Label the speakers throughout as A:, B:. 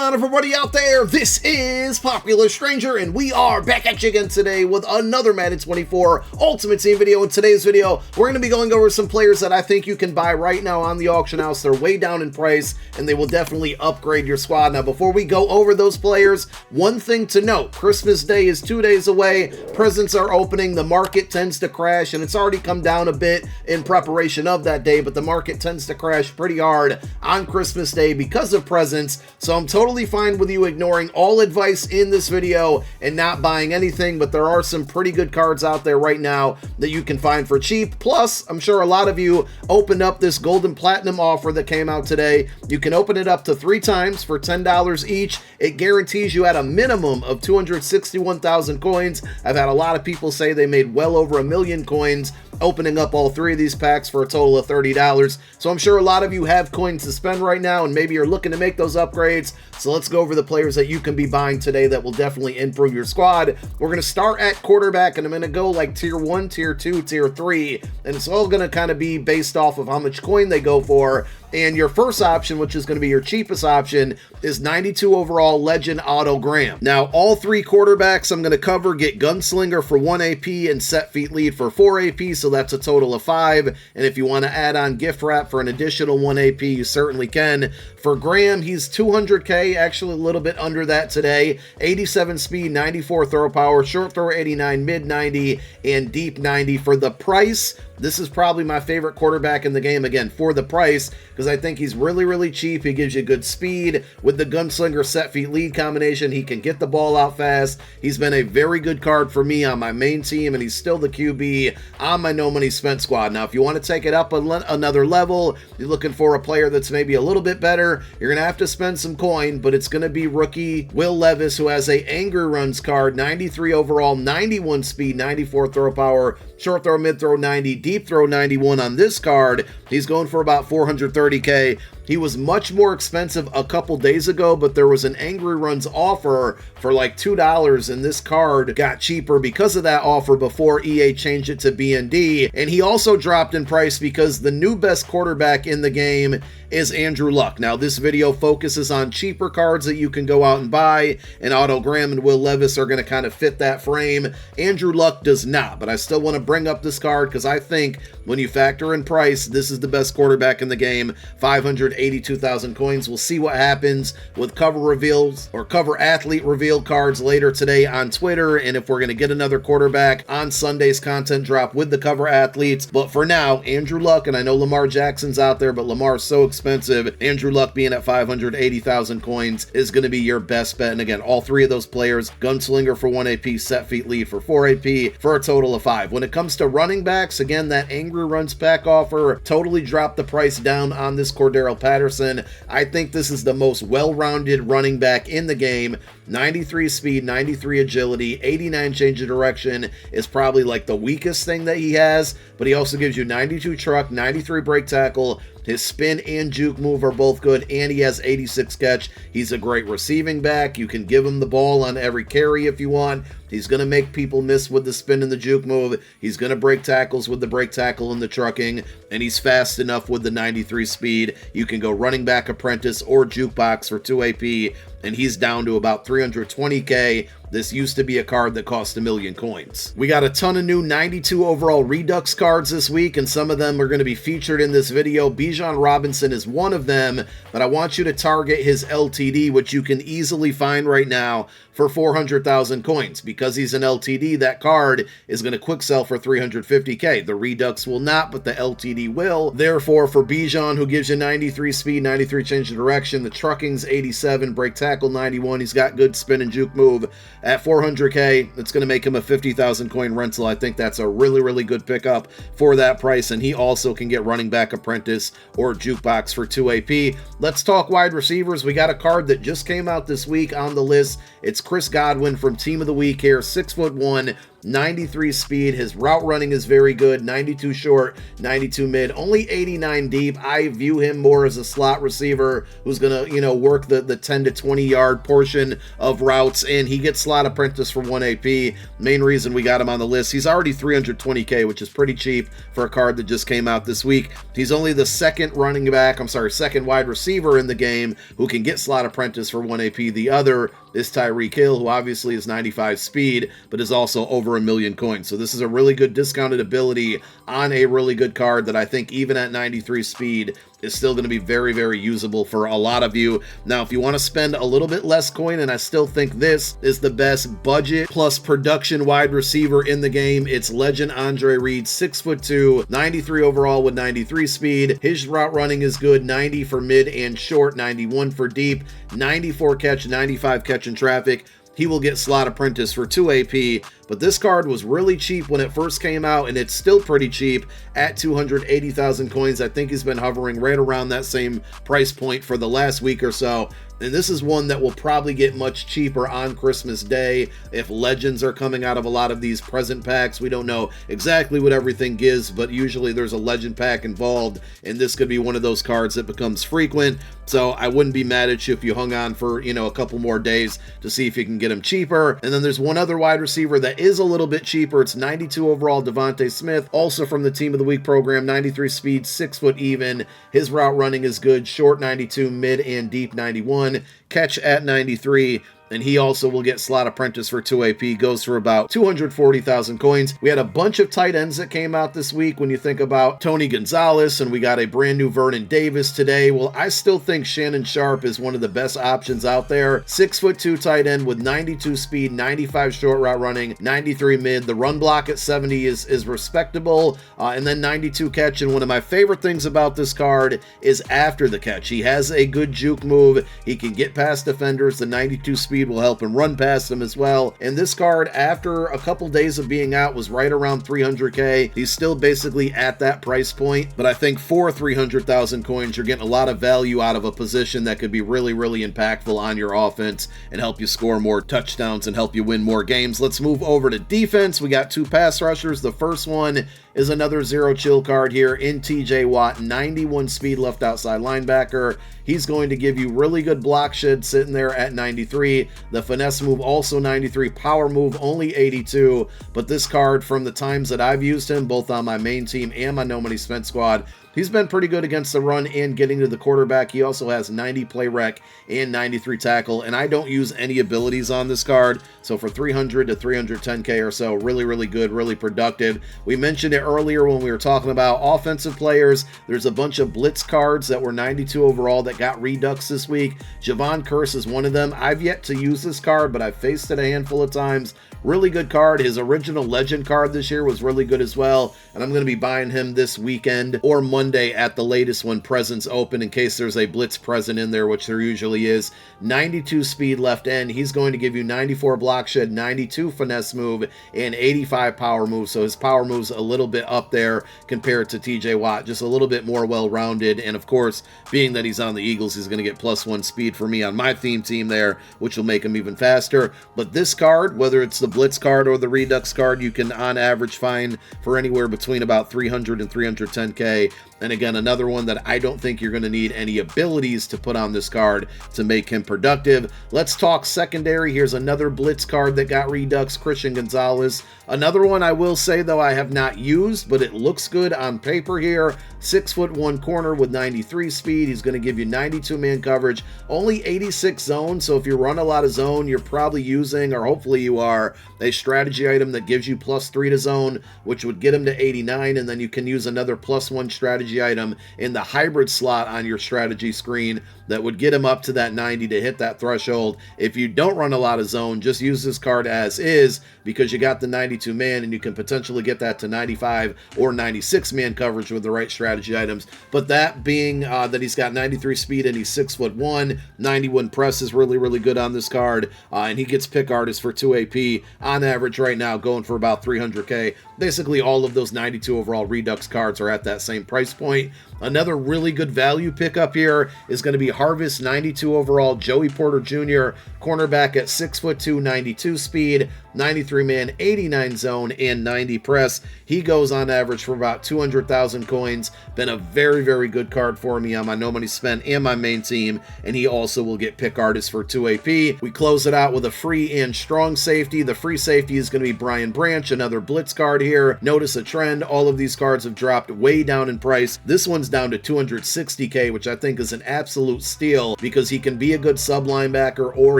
A: on, everybody out there? This is Popular Stranger, and we are back at you again today with another Madden 24 Ultimate Team video. In today's video, we're going to be going over some players that I think you can buy right now on the auction house. They're way down in price, and they will definitely upgrade your squad. Now, before we go over those players, one thing to note, Christmas Day is 2 days away. Presents are opening. The market tends to crash, and it's already come down a bit in preparation of that day, but the market tends to crash pretty hard on Christmas Day because of presents. So I'm totally fine with you ignoring all advice in this video and not buying anything, but there are some pretty good cards out there right now that you can find for cheap. Plus, I'm sure a lot of you opened up this Gold and Platinum offer that came out today. You can open it up to 3 times for $10 each. It guarantees you at a minimum of 261,000 coins. I've had a lot of people say they made well over 1 million coins opening up all 3 of these packs for a total of $30. So I'm sure a lot of you have coins to spend right now, and maybe you're looking to make those upgrades. So let's go over the players that you can be buying today that will definitely improve your squad. We're going to start at quarterback, and I'm going to go like tier 1, tier 2, tier 3, and it's all going to kind of be based off of how much coin they go for. And your first option, which is going to be your cheapest option, is 92 overall Legend Auto Graham. Now, all 3 quarterbacks I'm going to cover get Gunslinger for 1 AP and Set Feet Lead for 4 AP, so that's a total of 5. And if you want to add on Gift Wrap for an additional 1 AP, you certainly can. For Graham, he's 200K, actually a little bit under that today. 87 speed, 94 throw power, short throw 89, mid 90, and deep 90. For the price, this is probably my favorite quarterback in the game, again, for the price, because I think he's really, really cheap. He gives you good speed. With the Gunslinger Set Feet Lead combination, he can get the ball out fast. He's been a very good card for me on my main team, and he's still the QB on my no money spent squad. Now, if you want to take it up another level, you're looking for a player that's maybe a little bit better, you're going to have to spend some coin, but it's going to be rookie Will Levis, who has a Angry Runs card, 93 overall, 91 speed, 94 throw power, short throw, mid throw 90, deep throw 91 on this card. He's going for about 430K. He was much more expensive a couple days ago, but there was an Angry Runs offer for like $2, and this card got cheaper because of that offer before EA changed it to BND. And he also dropped in price because the new best quarterback in the game is Andrew Luck. Now, this video focuses on cheaper cards that you can go out and buy, and Auto Graham and Will Levis are going to kind of fit that frame. Andrew Luck does not, but I still want to bring up this card because I think when you factor in price, this is the best quarterback in the game. 582,000 coins. We'll see what happens with cover reveals or cover athlete reveal cards later today on Twitter, and if we're going to get another quarterback on Sunday's content drop with the cover athletes. But for now, Andrew Luck, and I know Lamar Jackson's out there, but Lamar's so expensive. Andrew Luck being at 580,000 coins is going to be your best bet. And again, all 3 of those players, Gunslinger for 1 AP, Set Feet Lead for 4 AP, for a total of 5. When it comes to running backs, again, that Angry Runs pack offer totally dropped the price down on this Cordo Patterson. I think this is the most well-rounded running back in the game. 93 speed, 93 agility, 89 change of direction is probably like the weakest thing that he has, but he also gives you 92 truck, 93 break tackle. His spin and juke move are both good, and he has 86 catch. He's a great receiving back. You can give him the ball on every carry if you want. He's going to make people miss with the spin and the juke move. He's going to break tackles with the break tackle and the trucking, and he's fast enough with the 93 speed. You can go running back apprentice or jukebox for 2 AP, and he's down to about 320K. This used to be a card that cost 1 million coins. We got a ton of new 92 overall Redux cards this week, and some of them are going to be featured in this video. Bejon Robinson is one of them, but I want you to target his LTD, which you can easily find right now for 400,000 coins. Because he's an LTD, that card is going to quick sell for 350K. The Redux will not, but the LTD will. Therefore, for Bejon, who gives you 93 speed, 93 change of direction, the trucking's 87, break tackle 91, he's got good spin and juke move. At 400K, it's going to make him a 50,000 coin rental. I think that's a really, really good pickup for that price, and he also can get running back apprentice or jukebox for 2 AP. Let's talk wide receivers. We got a card that just came out this week on the list. It's Chris Godwin from Team of the Week here, 6'1", 93 speed. His route running is very good, 92 short, 92 mid, only 89 deep. I view him more as a slot receiver who's gonna, work the 10 to 20 yard portion of routes, and he gets slot apprentice for 1 AP. Main reason we got him on the list, he's already 320k, which is pretty cheap for a card that just came out this week. He's only the second wide receiver in the game who can get slot apprentice for 1 AP. The other is Tyreek Hill, who obviously is 95 speed, but is also over 1 million coins. So this is a really good discounted ability on a really good card that I think even at 93 speed is still going to be very, very usable for a lot of you. Now, if you want to spend a little bit less coin, and I still think this is the best budget plus production wide receiver in the game, it's Legend Andre Reed, 6'2", 93 overall with 93 speed. His route running is good, 90 for mid and short, 91 for deep, 94 catch, 95 catch in traffic. He will get slot apprentice for 2 AP, but this card was really cheap when it first came out, and it's still pretty cheap at 280,000 coins. I think he's been hovering right around that same price point for the last week or so. And this is one that will probably get much cheaper on Christmas Day if legends are coming out of a lot of these present packs. We don't know exactly what everything gives, but usually there's a legend pack involved, and this could be one of those cards that becomes frequent. So I wouldn't be mad at you if you hung on for, a couple more days to see if you can get him cheaper. And then there's one other wide receiver that is a little bit cheaper. It's 92 overall Devonte Smith, also from the Team of the Week program, 93 speed, 6 foot even. His route running is good, short 92, mid and deep 91. Catch at 93, and he also will get slot apprentice for 2 AP, goes for about 240,000 coins. We had a bunch of tight ends that came out this week when you think about Tony Gonzalez, and we got a brand new Vernon Davis today. Well, I still think Shannon Sharpe is one of the best options out there. 6'2" tight end with 92 speed, 95 short route running, 93 mid. The run block at 70 is respectable, and then 92 catch. And one of my favorite things about this card is after the catch. He has a good juke move. He can get past defenders. The 92 speed will help him run past them as well. And this card, after a couple days of being out, was right around 300k. He's still basically at that price point, but I think for 300,000 coins, you're getting a lot of value out of a position that could be really, really impactful on your offense and help you score more touchdowns and help you win more games. Let's move over to defense. We got 2 pass rushers. The first one is another zero chill card here in TJ Watt, 91 speed left outside linebacker. He's going to give you really good block shed sitting there at 93. The finesse move also 93. Power move only 82. But this card, from the times that I've used him, both on my main team and my No Money Spent squad, he's been pretty good against the run and getting to the quarterback. He also has 90 play rec and 93 tackle, and I don't use any abilities on this card. So for 300 to 310k or so, really, really good, really productive. We mentioned it earlier when we were talking about offensive players. There's a bunch of blitz cards that were 92 overall that got redux this week. Javon Curse is one of them. I've yet to use this card, but I've faced it a handful of times. Really good card. His original legend card this year was really good as well, and I'm going to be buying him this weekend or Monday at the latest when presents open, in case there's a blitz present in there, which there usually is. 92 speed left end. He's going to give you 94 block shed, 92 finesse move, and 85 power move. So his power move's a little bit up there compared to TJ Watt, just a little bit more well-rounded. And of course, being that he's on the Eagles, he's going to get +1 speed for me on my theme team there, which will make him even faster. But this card, whether it's the blitz card or the redux card, you can on average find for anywhere between about 300 and 310k. And again, another one that I don't think you're going to need any abilities to put on this card to make him productive. Let's talk secondary. Here's another blitz card that got redux, Christian Gonzalez. Another one I will say, though, I have not used, but it looks good on paper here. 6'1" corner with 93 speed. He's going to give you 92 man coverage, only 86 zone. So if you run a lot of zone, you're probably using, or hopefully you are, a strategy item that gives you +3 to zone, which would get him to 89. And then you can use another +1 strategy item in the hybrid slot on your strategy screen that would get him up to that 90 to hit that threshold. If you don't run a lot of zone, just use this card as is, because you got the 92 man and you can potentially get that to 95 or 96 man coverage with the right strategy items. But that being that he's got 93 speed and he's 6'1", 91 press is really, really good on this card. And he gets pick artist for 2 AP on average right now, going for about 300k. Basically all of those 92 overall redux cards are at that same price point. Another really good value pickup here is going to be Harvest, 92 overall, Joey Porter Jr., cornerback at 6'2", 92 speed, 93 man, 89 zone, and 90 press. He goes on average for about 200,000 coins. Been a very, very good card for me on my No Money Spent and my main team, and he also will get pick artist for 2 AP. We close it out with a free and strong safety. The free safety is going to be Brian Branch, another blitz card here. Notice a trend. All of these cards have dropped way down in price. This one's down to 260K, which I think is an absolute steal because he can be a good sub linebacker or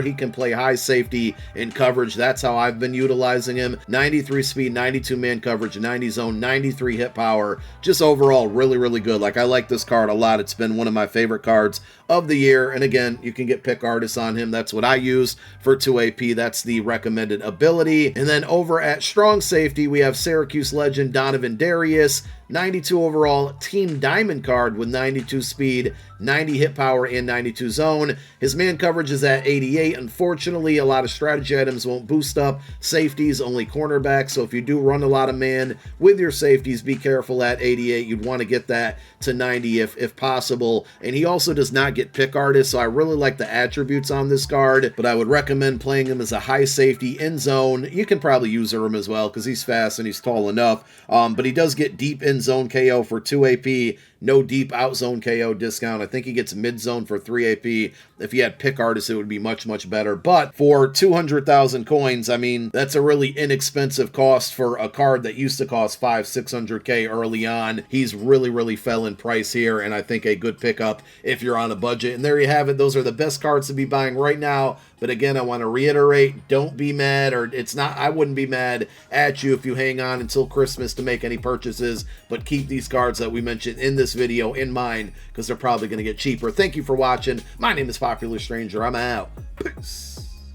A: he can play high safety in coverage. That's how I've been utilizing him. 93 speed, 92 man coverage, 90 zone, 93 hit power. Just overall really, really good. Like, I like this card a lot. It's been one of my favorite cards of the year. And again, you can get pick artists on him. That's what I use for 2 AP. That's the recommended ability. And then over at strong safety, we have Syracuse legend Donovan Darius, 92 overall, team diamond card with 92 speed, 90 hit power, and 92 zone. His man coverage is at 88. Unfortunately, a lot of strategy items won't boost up safeties, only cornerbacks. So if you do run a lot of man with your safeties, be careful at 88. You'd want to get that to 90 if possible. And he also does not get pick artist, so I really like the attributes on this card, but I would recommend playing him as a high safety in zone. You can probably use him as well because he's fast and he's tall enough, but he does get deep in zone KO for 2 AP. No deep out zone KO discount. I think he gets mid zone for 3 AP. If he had pick artists, it would be much, much better. But for 200,000 coins, I mean, that's a really inexpensive cost for a card that used to cost 500-600K early on. He's really, really fell in price here, and I think a good pickup if you're on a budget. And there you have it. Those are the best cards to be buying right now. But again, I want to reiterate, don't be mad, or it's not, I wouldn't be mad at you if you hang on until Christmas to make any purchases, but keep these cards that we mentioned in this video in mind because they're probably going to get cheaper. Thank you for watching. My name is Popular Stranger. I'm out. Peace.